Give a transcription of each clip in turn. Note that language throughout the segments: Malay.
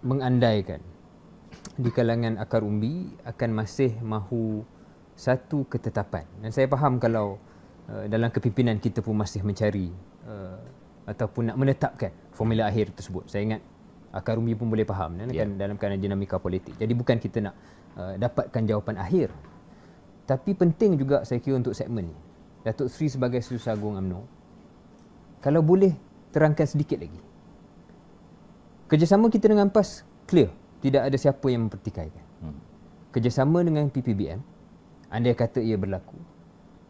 mengandaikan di kalangan akar umbi akan masih mahu satu ketetapan. Dan saya faham kalau dalam kepimpinan kita pun masih mencari ataupun nak menetapkan formula akhir tersebut. Saya ingat akar umbi pun boleh faham kan, dalam keadaan dinamika politik. Jadi bukan kita nak dapatkan jawapan akhir. Tapi penting juga saya kira untuk segmen ni. Datuk Seri sebagai Setiausaha Agung UMNO, kalau boleh terangkan sedikit lagi. Kerjasama kita dengan PAS clear, tidak ada siapa yang mempertikaikan. Kerjasama dengan PPBM, andai kata ia berlaku,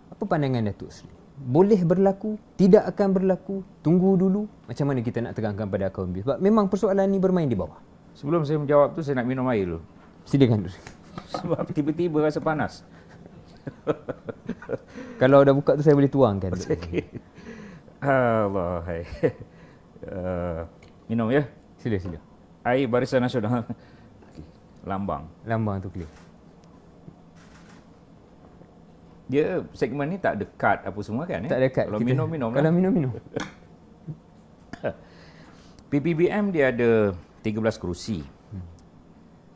apa pandangan Datuk Seri? Boleh berlaku, tidak akan berlaku, tunggu dulu, macam mana kita nak terangkan pada akar umbi? Sebab memang persoalan ni bermain di bawah. Sebelum saya menjawab tu, saya nak minum air dulu. Silakan. Sebab tiba-tiba rasa panas. Kalau dah buka tu saya boleh tuangkan. Allah. Minum ya. Sila. Air Barisan Nasional. Lambang tu clear. Dia segmen ni tak dekat apa semua kan? Tak dekat. Kalau minum-minum lah. Kalau minum-minum. PPBM dia ada 13 kerusi.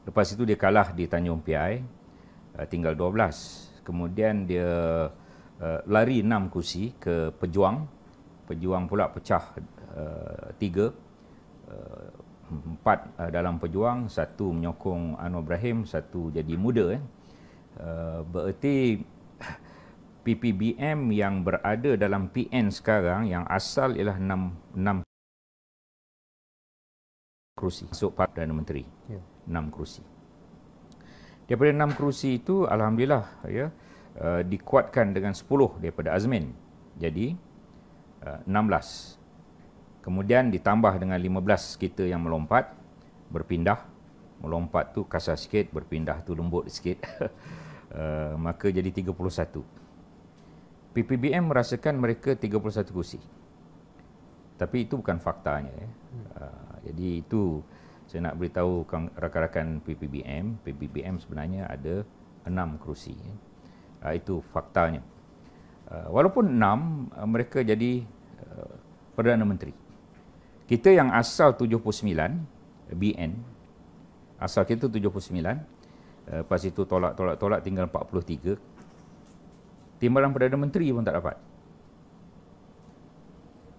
Lepas itu dia kalah di Tanjung Piai, tinggal 12. Kemudian dia lari 6 kursi ke Pejuang. Pejuang pula pecah 3. 4 dalam Pejuang, 1 menyokong Anwar Ibrahim, 1 jadi muda. Bererti PPBM yang berada dalam PN sekarang yang asal ialah 6 kerusi masuk Perdana Menteri. 6 kerusi. Daripada 6 kerusi itu alhamdulillah dikuatkan dengan 10 daripada Azmin. Jadi 16. Kemudian ditambah dengan 15 kita yang melompat, berpindah. Melompat tu kasar sikit, berpindah tu lembut sikit. Maka jadi 31. PPBM merasakan mereka 31 kursi. Tapi itu bukan faktanya. Jadi itu saya nak beritahu rakan-rakan PPBM sebenarnya ada 6 kerusi. Itu faktanya. Walaupun 6, mereka jadi Perdana Menteri. Kita yang asal 79, BN, asal kita 79, lepas itu tolak tinggal 43. Timbalan Perdana Menteri pun tak dapat.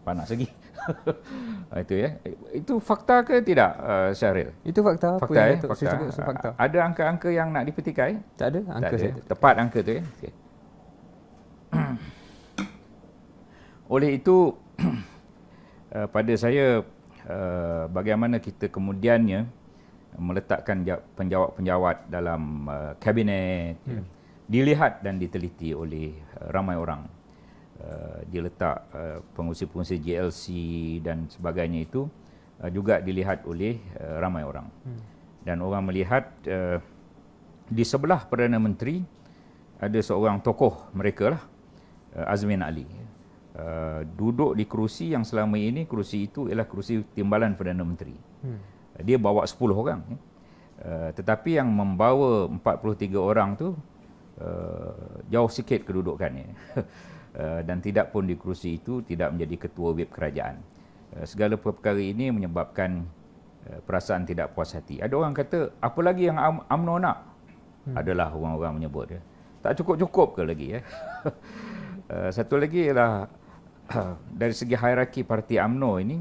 Panas lagi. Itu Itu fakta ke tidak, Syahril? Itu fakta. Fakta Fakta. fakta. Ada angka-angka yang nak dipetikai? Tak ada angka saya. Tepat angka tu ya. Okay. Oleh itu pada saya bagaimana kita kemudiannya meletakkan penjawat-penjawat dalam kabinet, dilihat dan diteliti oleh ramai orang. Diletak pengurusi-pengurusi JLC dan sebagainya itu juga dilihat oleh ramai orang. Dan orang melihat di sebelah Perdana Menteri ada seorang tokoh mereka lah, Azmin Ali. Duduk di kerusi yang selama ini kerusi itu ialah kerusi timbalan Perdana Menteri. Dia bawa 10 orang. Tetapi yang membawa 43 orang tu jauh sikit kedudukannya. Dan tidak pun di kerusi itu tidak menjadi ketua WIB kerajaan. Segala perkara ini menyebabkan perasaan tidak puas hati. Ada orang kata, apa lagi yang UMNO nak? Adalah orang-orang menyebut. Tak cukup-cukup ke lagi? Satu lagi ialah dari segi hierarki parti UMNO ini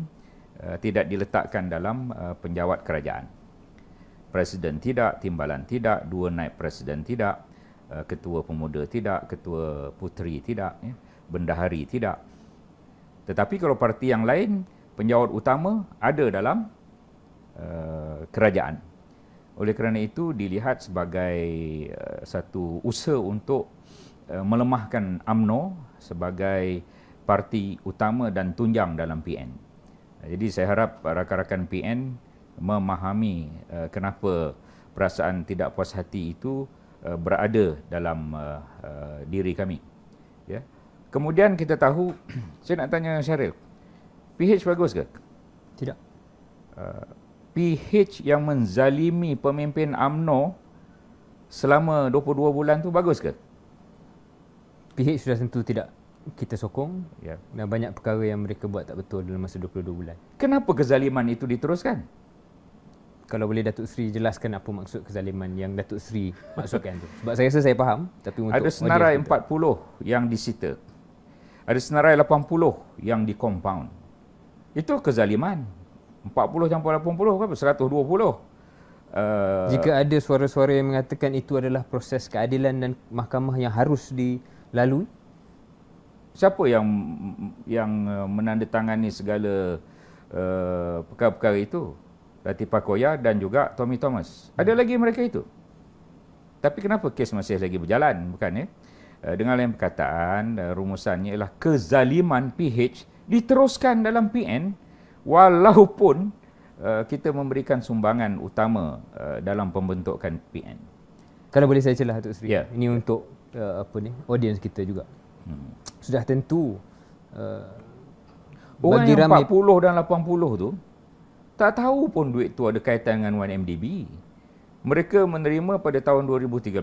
tidak diletakkan dalam penjawat kerajaan. Presiden tidak, timbalan tidak, 2 naib presiden tidak, ketua pemuda tidak, ketua puteri tidak, bendahari tidak. Tetapi kalau parti yang lain, penjawat utama ada dalam kerajaan. Oleh kerana itu dilihat sebagai satu usaha untuk melemahkan UMNO sebagai parti utama dan tunjang dalam PN. Jadi saya harap rakan-rakan PN memahami kenapa perasaan tidak puas hati itu berada dalam diri kami. Ya. Kemudian kita tahu, saya nak tanya Syahril, PH bagus ke? Tidak. PH yang menzalimi pemimpin UMNO selama 22 bulan tu bagus ke? PH sudah tentu tidak kita sokong. Ya. Dan banyak perkara yang mereka buat tak betul dalam masa 22 bulan. Kenapa kezaliman itu diteruskan? Kalau boleh Datuk Seri jelaskan apa maksud kezaliman yang Datuk Seri maksudkan tu. Sebab saya rasa saya faham, tapi untuk ada senarai 40 yang disita. Ada senarai 80 yang di compound. Itu kezaliman. 40 campur 80 berapa? 120. Jika ada suara-suara yang mengatakan itu adalah proses keadilan dan mahkamah yang harus dilalui, siapa yang menandatangani segala perkara-perkara itu? Latifah Koya dan juga Tommy Thomas. Ada lagi mereka itu. Tapi kenapa kes masih lagi berjalan, bukan ya? Dengan lain perkataan, rumusannya ialah kezaliman PH diteruskan dalam PN walaupun kita memberikan sumbangan utama dalam pembentukan PN. Kalau boleh saya celah Datuk Seri. Ya. Ini untuk audiens kita juga. Sudah tentu Orang bagi yang ramai 40 dan 80 tu tak tahu pun duit tu ada kaitan dengan 1MDB. Mereka menerima pada tahun 2013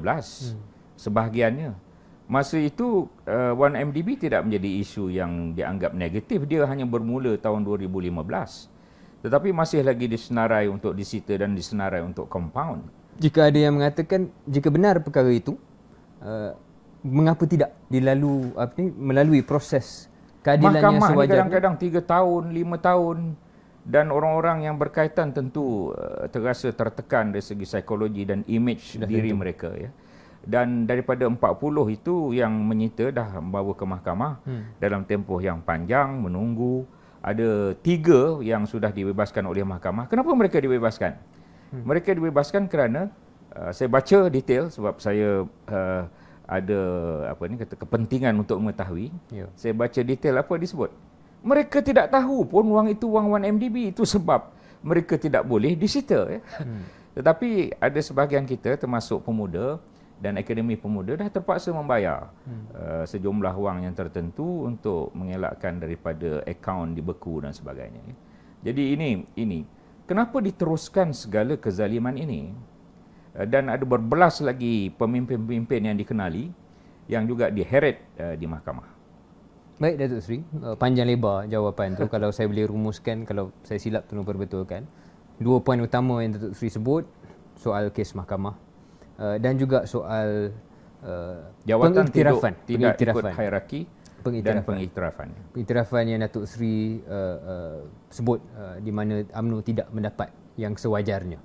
sebahagiannya. Masa itu 1MDB tidak menjadi isu yang dianggap negatif. Dia hanya bermula tahun 2015. Tetapi masih lagi disenarai untuk disita dan disenarai untuk compound. Jika ada yang mengatakan jika benar perkara itu, mengapa tidak melalui proses keadilan yang Mahkamah ni sewajarnya? kadang-kadang 3 tahun, 5 tahun dan orang-orang yang berkaitan tentu terasa tertekan dari segi psikologi dan image diri mereka ya. Dan daripada 40 itu yang menyita dah membawa ke mahkamah dalam tempoh yang panjang menunggu. Ada 3 yang sudah dibebaskan oleh mahkamah. Kenapa mereka dibebaskan? Mereka dibebaskan kerana saya baca detail sebab saya ada kepentingan untuk mengetahui. Ya. Saya baca detail apa disebut. Mereka tidak tahu pun wang itu wang 1MDB. Itu sebab mereka tidak boleh disita. Ya. Tetapi ada sebahagian kita termasuk pemuda dan Akademi Pemuda dah terpaksa membayar sejumlah wang yang tertentu untuk mengelakkan daripada akaun dibeku dan sebagainya. Jadi ini kenapa diteruskan segala kezaliman ini? Dan ada berbelas lagi pemimpin-pemimpin yang dikenali yang juga diheret di mahkamah. Baik Datuk Seri, panjang lebar jawapan tu. Kalau saya boleh rumuskan, kalau saya silap tolong perbetulkan. 2 poin utama yang Datuk Seri sebut, soal kes mahkamah dan juga soal jawatan pengiktirafan. Tidak ikut hierarki dan pengiktirafan. Pengiktirafan yang Datuk Seri sebut di mana UMNO tidak mendapat yang sewajarnya.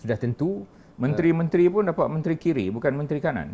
Sudah tentu menteri-menteri pun dapat menteri kiri bukan menteri kanan.